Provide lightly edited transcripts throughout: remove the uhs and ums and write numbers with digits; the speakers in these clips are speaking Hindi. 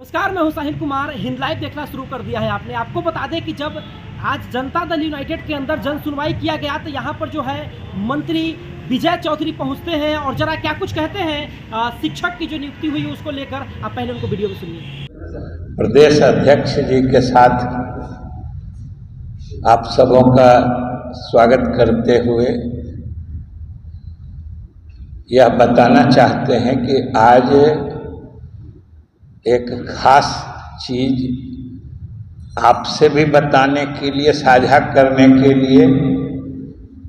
नमस्कार, मैं हूं साहिल कुमार। हिंद लाइव देखना शुरू कर दिया है आपने। आपको बता दें कि जब आज जनता दल यूनाइटेड के अंदर जन सुनवाई किया गया तो यहां पर जो है मंत्री विजय चौधरी पहुंचते हैं और जरा क्या कुछ कहते हैं शिक्षक की जो नियुक्ति हुई उसको लेकर। आप पहले उनको वीडियो में सुनिए। प्रदेश अध्यक्ष जी के साथ आप सबों का स्वागत करते हुए यह बताना चाहते हैं कि आज एक खास चीज आपसे भी बताने के लिए, साझा करने के लिए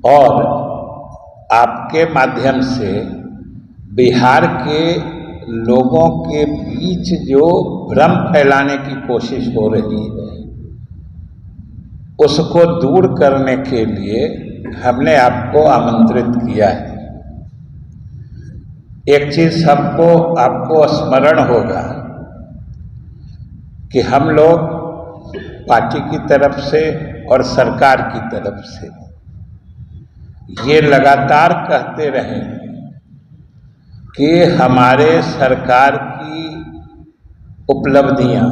और आपके माध्यम से बिहार के लोगों के बीच जो भ्रम फैलाने की कोशिश हो रही है उसको दूर करने के लिए हमने आपको आमंत्रित किया है। एक चीज सबको आपको स्मरण होगा कि हम लोग पार्टी की तरफ से और सरकार की तरफ से ये लगातार कहते रहे कि हमारे सरकार की उपलब्धियां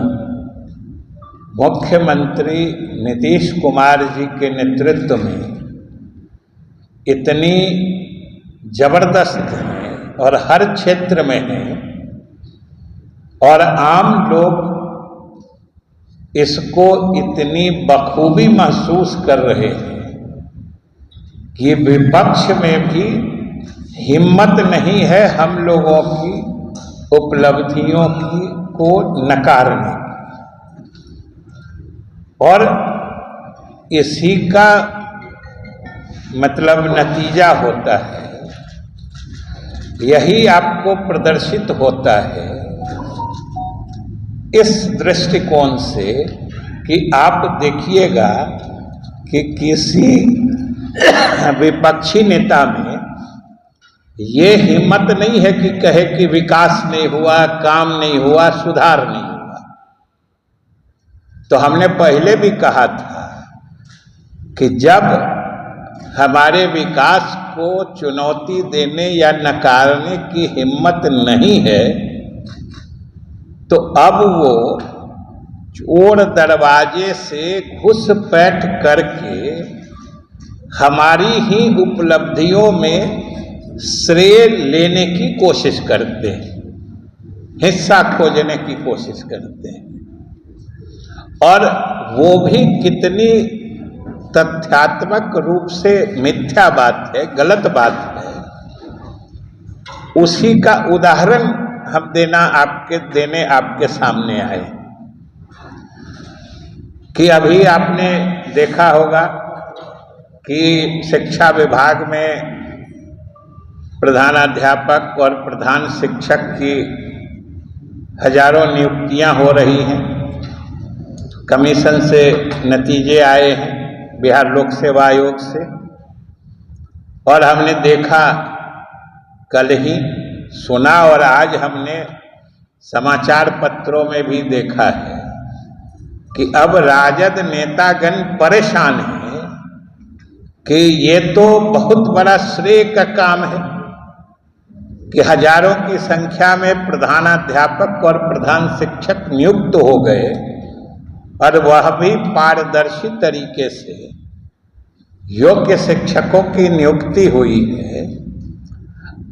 मुख्यमंत्री नीतीश कुमार जी के नेतृत्व में इतनी जबरदस्त हैं और हर क्षेत्र में हैं और आम लोग इसको इतनी बखूबी महसूस कर रहे हैं कि विपक्ष में भी हिम्मत नहीं है हम लोगों की उपलब्धियों की को नकारने की। और इसी का मतलब नतीजा होता है, यही आपको प्रदर्शित होता है इस दृष्टिकोण से कि आप देखिएगा कि किसी विपक्षी नेता में ये हिम्मत नहीं है कि कहे कि विकास नहीं हुआ, काम नहीं हुआ, सुधार नहीं हुआ। तो हमने पहले भी कहा था कि जब हमारे विकास को चुनौती देने या नकारने की हिम्मत नहीं है तो अब वो चोर दरवाजे से घुसपैठ करके हमारी ही उपलब्धियों में श्रेय लेने की कोशिश करते हैं, हिस्सा खोजने की कोशिश करते हैं। और वो भी कितनी तथ्यात्मक रूप से मिथ्या बात है, गलत बात है। उसी का उदाहरण हम देने आपके सामने आए कि अभी आपने देखा होगा कि शिक्षा विभाग में प्रधानाध्यापक और प्रधान शिक्षक की हजारों नियुक्तियां हो रही हैं। कमीशन से नतीजे आए हैं, बिहार लोक सेवा आयोग से, और हमने देखा, कल ही सुना और आज हमने समाचार पत्रों में भी देखा है कि अब राजद नेतागण परेशान हैं कि ये तो बहुत बड़ा श्रेय का काम है कि हजारों की संख्या में प्रधानाध्यापक और प्रधान शिक्षक नियुक्त हो गए और वह भी पारदर्शी तरीके से योग्य शिक्षकों की नियुक्ति हुई है।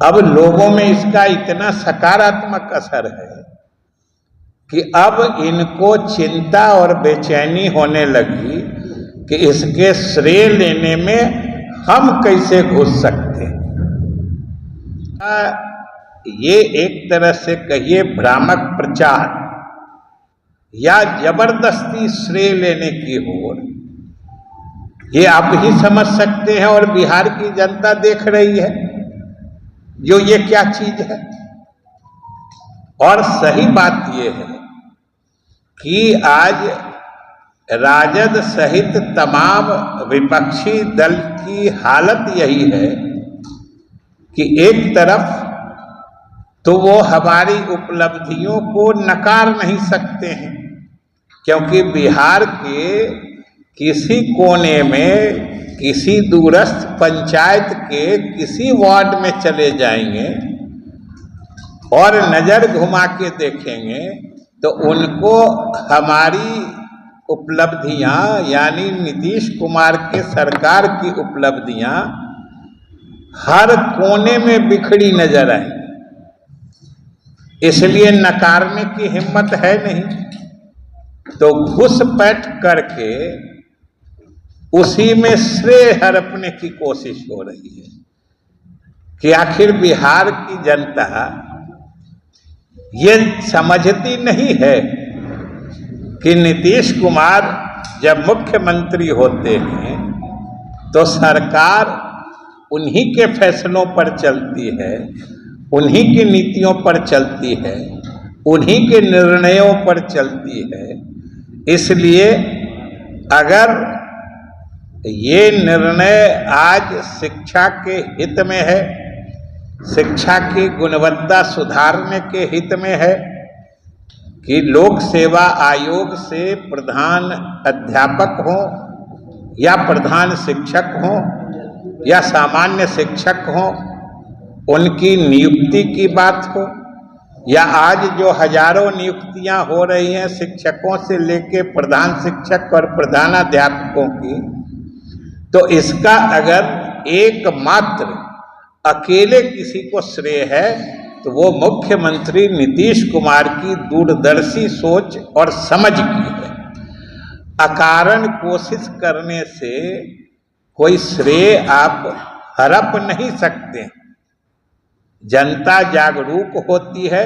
अब लोगों में इसका इतना सकारात्मक असर है कि अब इनको चिंता और बेचैनी होने लगी कि इसके श्रेय लेने में हम कैसे घुस सकते हैं। ये एक तरह से कहिए भ्रामक प्रचार या जबरदस्ती श्रेय लेने की ओर, ये आप ही समझ सकते हैं और बिहार की जनता देख रही है जो ये क्या चीज है। और सही बात ये है कि आज राजद सहित तमाम विपक्षी दल की हालत यही है कि एक तरफ तो वो हमारी उपलब्धियों को नकार नहीं सकते हैं, क्योंकि बिहार के किसी कोने में, किसी दूरस्थ पंचायत के किसी वार्ड में चले जाएंगे और नजर घुमा के देखेंगे तो उनको हमारी उपलब्धियां यानी नीतीश कुमार के सरकार की उपलब्धियां हर कोने में बिखरी नजर आई, इसलिए नकारने की हिम्मत है नहीं। तो घुसपैठ करके उसी में श्रेय हड़पने की कोशिश हो रही है कि आखिर बिहार की जनता ये समझती नहीं है कि नीतीश कुमार जब मुख्यमंत्री होते हैं तो सरकार उन्हीं के फैसलों पर चलती है, उन्हीं की नीतियों पर चलती है, उन्हीं के निर्णयों पर चलती है। इसलिए अगर ये निर्णय आज शिक्षा के हित में है, शिक्षा की गुणवत्ता सुधारने के हित में है कि लोक सेवा आयोग से प्रधान अध्यापक हो या प्रधान शिक्षक हो या सामान्य शिक्षक हो, उनकी नियुक्ति की बात हो, या आज जो हजारों नियुक्तियां हो रही हैं शिक्षकों से लेके प्रधान शिक्षक और प्रधानाध्यापकों की, तो इसका अगर एकमात्र अकेले किसी को श्रेय है तो वो मुख्यमंत्री नीतीश कुमार की दूरदर्शी सोच और समझ की है। अकारण कोशिश करने से कोई श्रेय आप हड़प नहीं सकते। जनता जागरूक होती है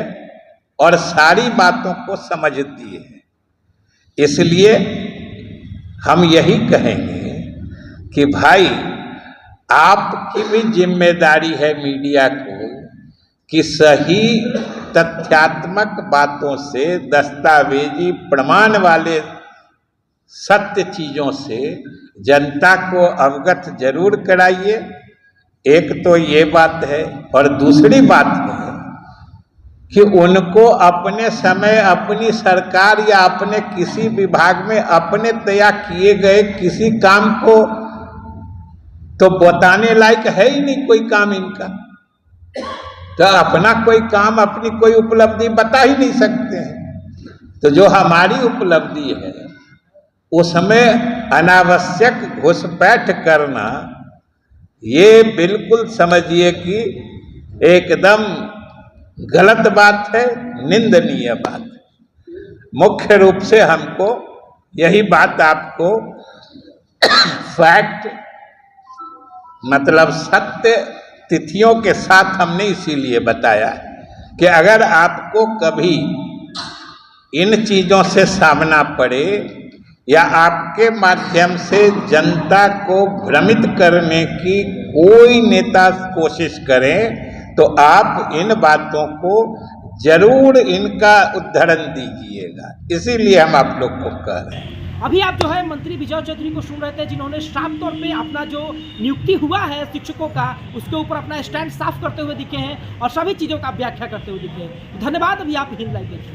और सारी बातों को समझती है। इसलिए हम यही कहेंगे कि भाई आपकी भी जिम्मेदारी है मीडिया को कि सही तथ्यात्मक बातों से, दस्तावेजी प्रमाण वाले सत्य चीजों से जनता को अवगत जरूर कराइए। एक तो ये बात है, और दूसरी बात है कि उनको अपने समय अपनी सरकार या अपने किसी विभाग में अपने तय किए गए किसी काम को तो बताने लायक है ही नहीं कोई काम इनका। तो अपना कोई काम, अपनी कोई उपलब्धि बता ही नहीं सकते हैं। तो जो हमारी उपलब्धि है उसमें अनावश्यक घुसपैठ करना, ये बिल्कुल समझिए कि एकदम गलत बात है, निंदनीय बात है। मुख्य रूप से हमको यही बात आपको फैक्ट मतलब सत्य तिथियों के साथ हमने इसीलिए बताया कि अगर आपको कभी इन चीजों से सामना पड़े या आपके माध्यम से जनता को भ्रमित करने की कोई नेता कोशिश करें तो आप इन बातों को जरूर इनका उद्धरण दीजिएगा। इसीलिए हम आप लोग को कह रहे हैं। अभी आप जो है मंत्री विजय चौधरी को सुन रहे थे, जिन्होंने साफ तौर पे अपना जो नियुक्ति हुआ है शिक्षकों का उसके ऊपर अपना स्टैंड साफ करते हुए दिखे हैं और सभी चीज़ों का व्याख्या करते हुए दिखे हैं। धन्यवाद। अभी आप हिंद लाइव देखिए।